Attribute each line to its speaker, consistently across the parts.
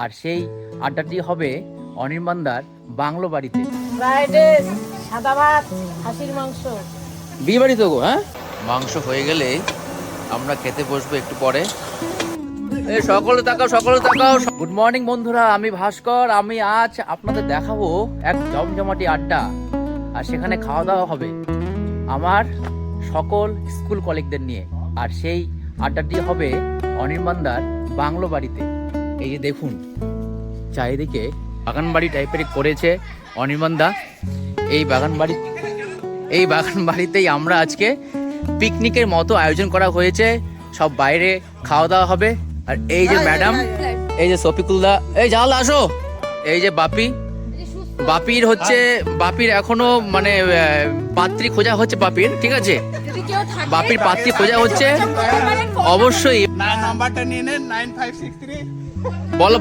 Speaker 1: আর সেই আড্ডাটি হবে অনির্বাণদার বাংলো বাড়িতে।
Speaker 2: ফ্রাইড রাইস, সাদা ভাত, খাসির মাংস।
Speaker 1: বিয়ে বাড়ি তো গো, হ্যাঁ? মাংস হয়ে গেলে আমরা খেতে বসবো একটু পরে। সকলে তাকাও। গুড মর্নিং বন্ধুরা, আমি ভাস্কর। আমি আজ আপনাদের দেখাবো এক জমজমাটি আড্ডা, আর সেখানে খাওয়া দাওয়া হবে আমার সকল স্কুল কলিগদের নিয়ে। আর সেই আড্ডাটি হবে অনির্বাণদার বাংলো বাড়িতে। এই যে দেখুন, চারিদিকে বাগান বাড়ি টাইপের করেছে অনির্বাণদা। এই বাগান বাড়িতেই আমরা আজকে পিকনিকের মতো আয়োজন করা হয়েছে। সব বাইরে খাওয়া দাওয়া হবে। আর এই যে ম্যাডাম, এই যে শফিকুলদা, এই জাল আসো, এই যে বাপির এখনো মানে পাত্রী খোঁজা হচ্ছে। বাপির ঠিক আছে, বাপির পাত্রী খোঁজা হচ্ছে অবশ্যই।
Speaker 3: নাম্বারটা নিয়ে নেন 9563।
Speaker 1: বলো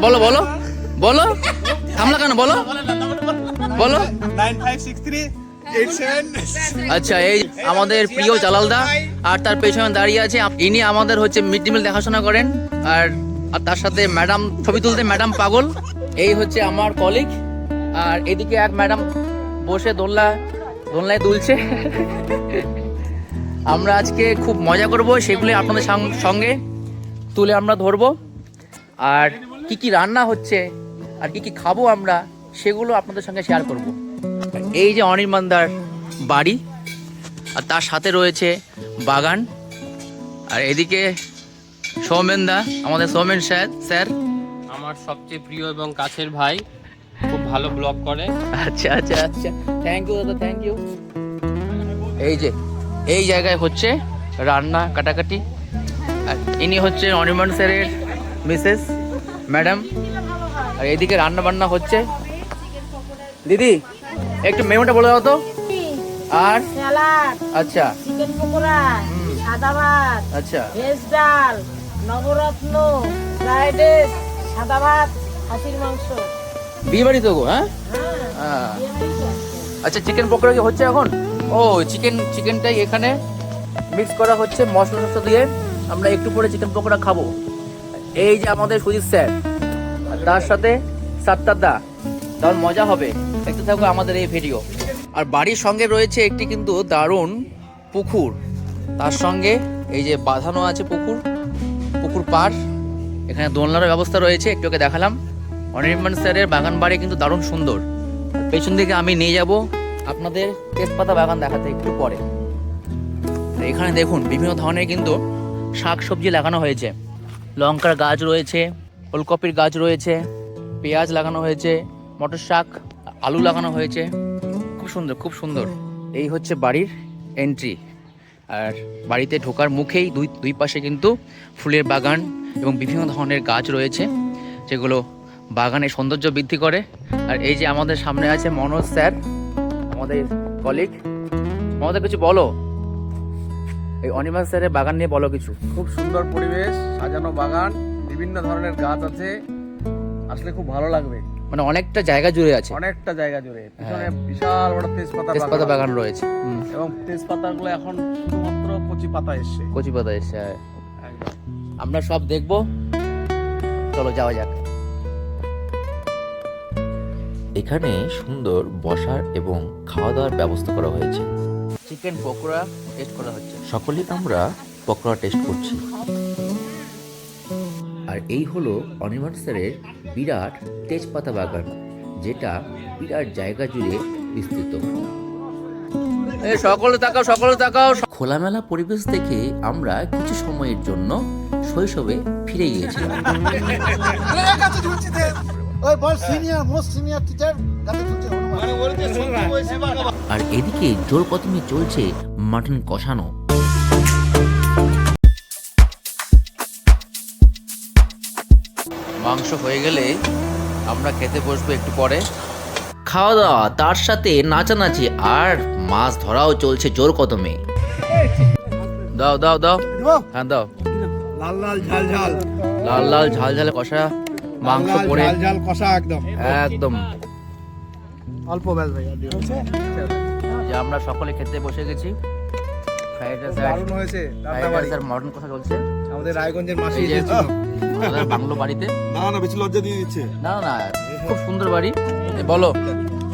Speaker 1: থামলা কেন, বলো
Speaker 3: 9563 87।
Speaker 1: আচ্ছা, এই আমাদের প্রিয় জালালদা, আর তার পেছনে দাঁড়িয়ে আছে ইনি আমাদের হচ্ছে মিড ডে মিল দেখাশোনা করেন। আর তার সাথে ম্যাডাম ছবি তুলতে ম্যাডাম পাগল। এই হচ্ছে আমার কলিগ। আর এদিকে এক ম্যাডাম বসে দোলনায় দুলছে। আমরা আজকে খুব মজা করব, সেগুলি আপনাদের সঙ্গে তুলে আমরা ধরবো। আর কি রান্না হচ্ছে আর কি খাবো আমরা, সেগুলো আপনাদের সঙ্গে শেয়ার করব। এই যে অনির্বাণদার বাড়ি, আর তার সাথে রয়েছে বাগান। আর এদিকে সৌমেনদা, আমাদের সৌমেন স্যার
Speaker 4: আমার সবচেয়ে প্রিয় এবং কাছের ভাই, খুব ভালো ব্লগ করে।
Speaker 1: আচ্ছা, থ্যাংক ইউ দাদা, থ্যাংক ইউ। এই জায়গায় হচ্ছে রান্না কাটাকাটি। আর ইনি হচ্ছে অনির্বাণ স্যারের মিসেস ম্যাডাম। আর এদিকে রান্না বান্না হচ্ছে। দিদি একটু মেনুটা বলে দাও তো। আর
Speaker 2: স্যালাড,
Speaker 1: আচ্ছা,
Speaker 2: চিকেন পকোড়া, সাদা ভাত,
Speaker 1: আচ্ছা,
Speaker 2: ভেজ ডাল, নবরত্ন, ফ্রাইড রাইস, সাদা ভাত, খাসির মাংস।
Speaker 1: বিয়ে বাড়ি তো গো, হ্যাঁ? আচ্ছা, চিকেন পকোড়া কি হচ্ছে এখন? ও চিকেনটাই এখানে মিক্স করা হচ্ছে মশলা টসলা দিয়ে। আমরা একটু পরে চিকেন পকোড়া খাবো। এই যে আমাদের সুজিত স্যার, আর তার সাথে সাত্তারদা, তাহলে মজা হবে। দেখতে থাকো আমাদের এই ভিডিও। আর বাড়ির সঙ্গে রয়েছে একটি কিন্তু দারুণ পুকুর, তার সঙ্গে এই যে বাঁধানো আছে পুকুর পার। এখানে দোলনার ব্যবস্থা রয়েছে, একটু ওকে দেখালাম। অনির্বাণ স্যারের বাগান বাড়ি কিন্তু দারুণ সুন্দর। পেছন দিকে আমি নিয়ে যাব আপনাদের তেজপাতা বাগান দেখাতে একটু পরে। এখানে দেখুন বিভিন্ন ধরনের কিন্তু শাক সবজি লাগানো হয়েছে। লঙ্কার গাছ রয়েছে, ওলকপির গাছ রয়েছে, পেঁয়াজ লাগানো হয়েছে, মটর শাক, আলু লাগানো হয়েছে। খুব সুন্দর। এই হচ্ছে বাড়ির এন্ট্রি। আর বাড়িতে ঢোকার মুখেই দুই পাশে কিন্তু ফুলের বাগান এবং বিভিন্ন ধরনের গাছ রয়েছে, যেগুলো বাগানের সৌন্দর্য বৃদ্ধি করে। আর এই যে আমাদের সামনে আছে মনোজ স্যার, আমাদের কলিগ। আমাদের কিছু বলো এই অনির্বাণ স্যারের বাগান নিয়ে, বলো কিছু।
Speaker 5: খুব সুন্দর পরিবেশ, সাজানো বাগান, বিভিন্ন ধরনের গাছ আছে, আসলে খুব ভালো লাগবে।
Speaker 1: মানে অনেকটা জায়গা জুড়ে আছে,
Speaker 5: অনেকটা জায়গা জুড়ে পিছনে বিশাল বড়
Speaker 1: তেজপাতা বাগান রয়েছে।
Speaker 5: এবং তেজপাতাগুলো এখন শুধুমাত্র কচি পাতা এসছে। একদম।
Speaker 1: আমরা সব দেখবো, চলো যাওয়া যাক।
Speaker 6: এখানে সুন্দর বসার এবং খাওয়া দাওয়ার ব্যবস্থা করা হয়েছে।
Speaker 1: চিকেন পকোড়া টেস্ট করা হচ্ছে।
Speaker 6: সকলেই আমরা পকোড়া টেস্ট করছি। আর এই হলো অনির্বাণ স্যারের বিরাট তেজপাতা বাগান, যেটা বিরাট জায়গা জুড়ে বিস্তৃত।
Speaker 1: সকলে তাকাও।
Speaker 6: খোলামেলা পরিবেশ দেখে আমরা কিছু সময়ের জন্য শৈশবে ফিরে গিয়েছিলাম। আর এদিকে জোর কদমে চলছে মাটন কষানো।
Speaker 1: মাংস হয়ে গেলে আমরা খেতে বসবো একটু পরে।
Speaker 6: খাওয়া দাওয়া, তার সাথে নাচানাচি, আর মাছ ধরাও চলছে জোর কদমে।
Speaker 1: দাও হ্যাঁ দাও। লাল ঝাল কষা মাংস পরে,
Speaker 3: ঝাল কষা
Speaker 1: একদম
Speaker 3: অল্প বেল ভাই।
Speaker 1: যে আমরা সকলে খেতে বসে গেছি। ফ্রাইড রাইস আর মটন কষা চলছে।
Speaker 3: আমাদের রায়গঞ্জের মাসি
Speaker 1: এই যে
Speaker 3: এসেছিল।
Speaker 1: আমাদের বাংলো বাড়িতে।
Speaker 7: না বেশি লজ্জা দিয়ে দিচ্ছে।
Speaker 1: না না খুব সুন্দর বাড়ি। বলো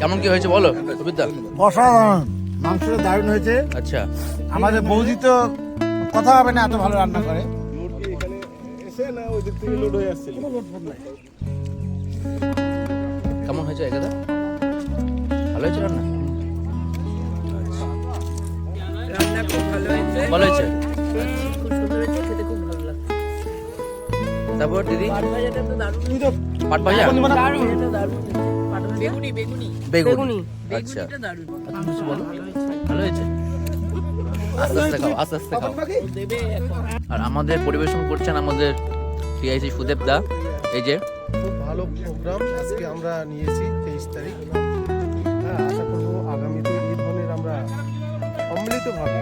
Speaker 1: কেমন কি হয়েছে বলো সুবিধা।
Speaker 8: অসাধারণ, মাংসটা দারুণ হয়েছে।
Speaker 1: আচ্ছা
Speaker 8: আমাদের বৌদি তো কথা হবে না, এত ভালো রান্না করে।
Speaker 7: মুরগি এখানে এসে না ওই দিক থেকে লোড হয়ে আসছিল।
Speaker 1: কেমন হয়েছে এখানে? ভালো হয়েছে রান্না?
Speaker 2: রান্না খুব ভালো হয়েছে,
Speaker 1: ভালো হয়েছে।
Speaker 2: খুব সুন্দর হয়েছে, খেতে খুব ভালো লাগছে।
Speaker 1: তারপর দিদি
Speaker 2: পাট ভাজাটা তো দারুণ,
Speaker 1: পাট ভাজা
Speaker 2: দারুণ, এটা দারুণ। পাট ভাজা? বেগুনি
Speaker 1: বেগুনি
Speaker 2: বেগুনি,
Speaker 1: আচ্ছা
Speaker 2: বেগুনিটা দারুণ।
Speaker 1: তুমি কিছু বলো। ভালো হয়েছে। আস্তে আস্তে খাও, আস্তে আস্তে খাও।
Speaker 2: দেবে এখন।
Speaker 1: আর আমাদের পরিবেশন করছেন আমাদের টিআইসি সুদেব দা। এই যে
Speaker 3: খুব ভালো প্রোগ্রাম আজকে আমরা নিয়েছি 23 তারিখ। হ্যাঁ, আশা করবো আগামীতে এই ধরনের আমরা সম্মিলিতভাবে